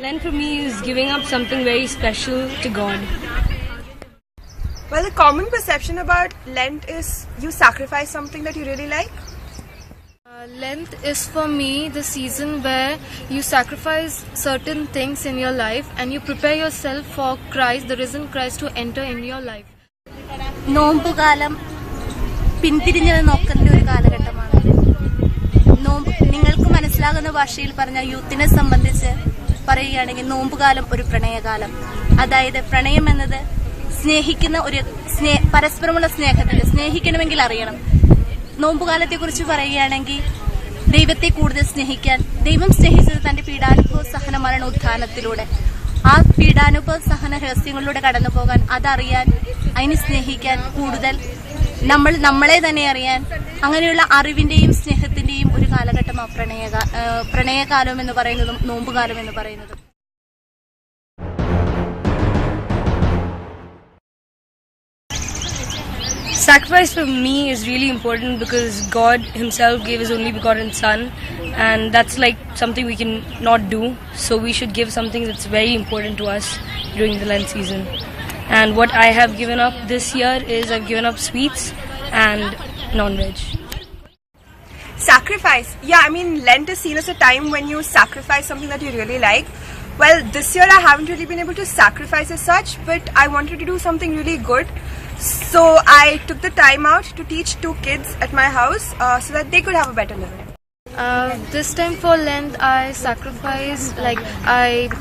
Lent for me is giving up something very special to God. Well, the common perception about Lent is you sacrifice something that you really like. Lent is for me the season where you sacrifice certain things in your life and you prepare yourself for Christ, the risen Christ, to enter in your life. നോമ്പുകാലം പിന്തിരിഞ്ഞത് നോക്കേണ്ട ഒരു കാലഘട്ടമാണ്. നോമ്പ് നിങ്ങൾക്ക് മനസ്സിലാകുന്ന ഭാഷയിൽ പറഞ്ഞ യൂത്തിനെ സംബന്ധിച്ച് പറയുകയാണെങ്കിൽ നോമ്പുകാലം ഒരു പ്രണയകാലം. അതായത് പ്രണയം എന്നത് സ്നേഹിക്കുന്ന ഒരു പരസ്പരമുള്ള സ്നേഹത്തിൽ സ്നേഹിക്കണമെങ്കിൽ അറിയണം. നോമ്പുകാലത്തെ കുറിച്ച് പറയുകയാണെങ്കിൽ ദൈവത്തെ കൂടുതൽ സ്നേഹിക്കാൻ ദൈവം സ്നേഹിച്ചത് തന്റെ പീഡാനുഭവ സഹന മരണ ഉത്ഥാനത്തിലൂടെ. ആ പീഡാനുഭവ സഹന രഹസ്യങ്ങളിലൂടെ കടന്നു പോകാൻ, അതറിയാൻ, അതിനെ സ്നേഹിക്കാൻ, കൂടുതൽ നമ്മളെ തന്നെ അറിയാൻ, അങ്ങനെയുള്ള അറിവിന്റെയും സ്നേഹത്തിന്റെയും ഒരു കാലഘട്ടമാണ് പ്രണയകാലം എന്ന് പറയുന്നതും നോമ്പുകാലം എന്ന് പറയുന്നതും. Sacrifice for me is really important because God himself gave his only begotten son, and that's like something we can not do, so we should give something that's very important to us during the Lent season. And what I have given up this year is I've given up sweets and non-veg. Sacrifice. Yeah, I mean, Lent is seen as a time when you sacrifice something that you really like. Well, this year I haven't really been able to sacrifice as such, but I wanted to do something really good. So I took the time out to teach 2 kids at my house so that they could have a better living. This time for Lent, I sacrifice,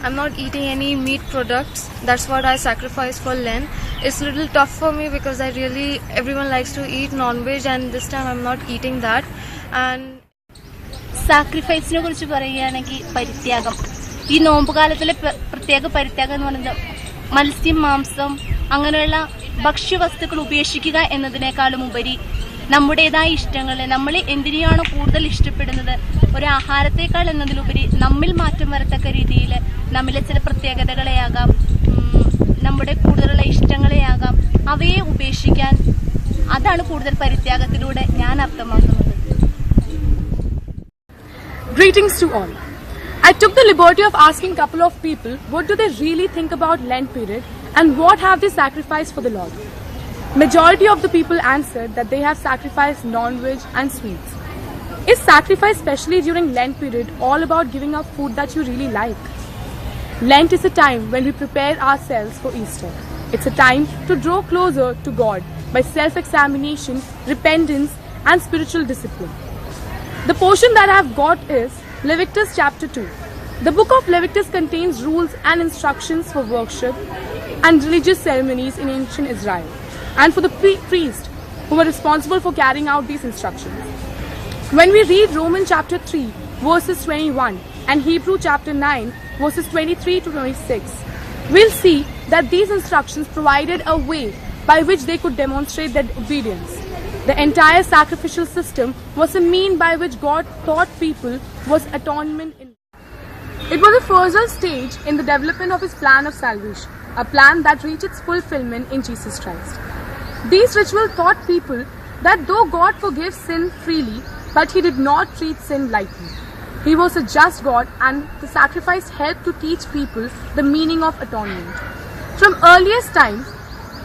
I'm not eating any meat products. That's what I sacrifice for Lent. It's a little tough for me because everyone likes to eat non-veg, and this time I'm not eating that. And സാക്രിഫൈസിനെ കുറിച്ച് പറയുകയാണെങ്കിൽ പരിത്യാഗം. ഈ നോമ്പുകാലത്തിലെ പ്രത്യേക പരിത്യാഗം എന്ന് പറയുന്നത് മത്സ്യം, മാംസം, അങ്ങനെയുള്ള ഭക്ഷ്യവസ്തുക്കൾ ഉപേക്ഷിക്കുക എന്നതിനേക്കാളും ഉപരി നമ്മുടേതായ ഇഷ്ടങ്ങളെ, നമ്മൾ എന്തിനെയാണോ കൂടുതൽ ഇഷ്ടപ്പെടുന്നത്, ഒരു ആഹാരത്തെക്കാൾ എന്നതിലുപരി നമ്മിൽ മാറ്റം വരത്തക്ക രീതിയിൽ നമ്മിലെ ചില പ്രത്യേകതകളെയാകാം, നമ്മുടെ കൂടുതലുള്ള ഇഷ്ടങ്ങളെയാകാം, അവയെ ഉപേക്ഷിക്കാൻ, അതാണ് കൂടുതൽ പരിത്യാഗത്തിലൂടെ ഞാൻ അർത്ഥമാക്കുന്നത്. Greetings to all. I took the liberty of asking a couple of people what do they really think about Lent period and what have they sacrificed for the Lord. Majority of the people answered that they have sacrificed non-veg and sweets. Is sacrifice, especially during Lent period, all about giving up food that you really like? Lent is a time when we prepare ourselves for Easter. It's a time to draw closer to God by self-examination, repentance and spiritual discipline. The portion that I have got is Leviticus chapter 2. The book of Leviticus contains rules and instructions for worship and religious ceremonies in ancient Israel, and for the priests who were responsible for carrying out these instructions. When we read Romans chapter 3 verses 21 and Hebrew chapter 9 verses 23 to 26, we'll see that these instructions provided a way by which they could demonstrate their obedience. The entire sacrificial system was a mean by which God taught people was atonement. It was a further stage in the development of his plan of salvation, a plan that reached its fulfillment in Jesus Christ. These rituals taught people that though God forgives sin freely, but he did not treat sin lightly. He was a just God, and the sacrifice helped to teach people the meaning of atonement. From earliest times,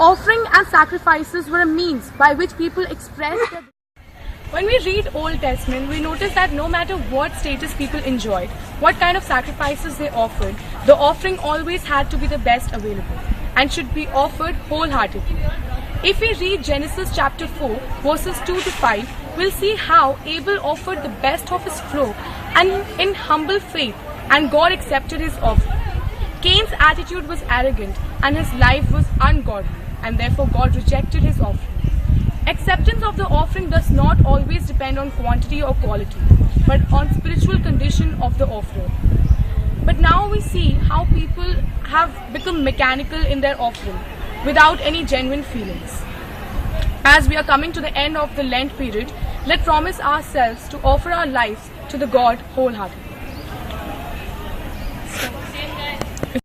offering and sacrifices were a means by which people expressed their... When we read Old Testament, we notice that no matter what status people enjoyed, what kind of sacrifices they offered, the offering always had to be the best available and should be offered wholeheartedly. If we read Genesis chapter 4 verses 2 to 5, we'll see how Abel offered the best of his flock and in humble faith, and God accepted his offering. Cain's attitude was arrogant and his life was ungodly, and therefore God rejected his offering. Acceptance of the offering does not always depend on quantity or quality, but on spiritual condition of the offerer. But now we see how people have become mechanical in their offering without any genuine feelings. As we are coming to the end of the Lent period, let's promise ourselves to offer our lives to the God wholeheartedly.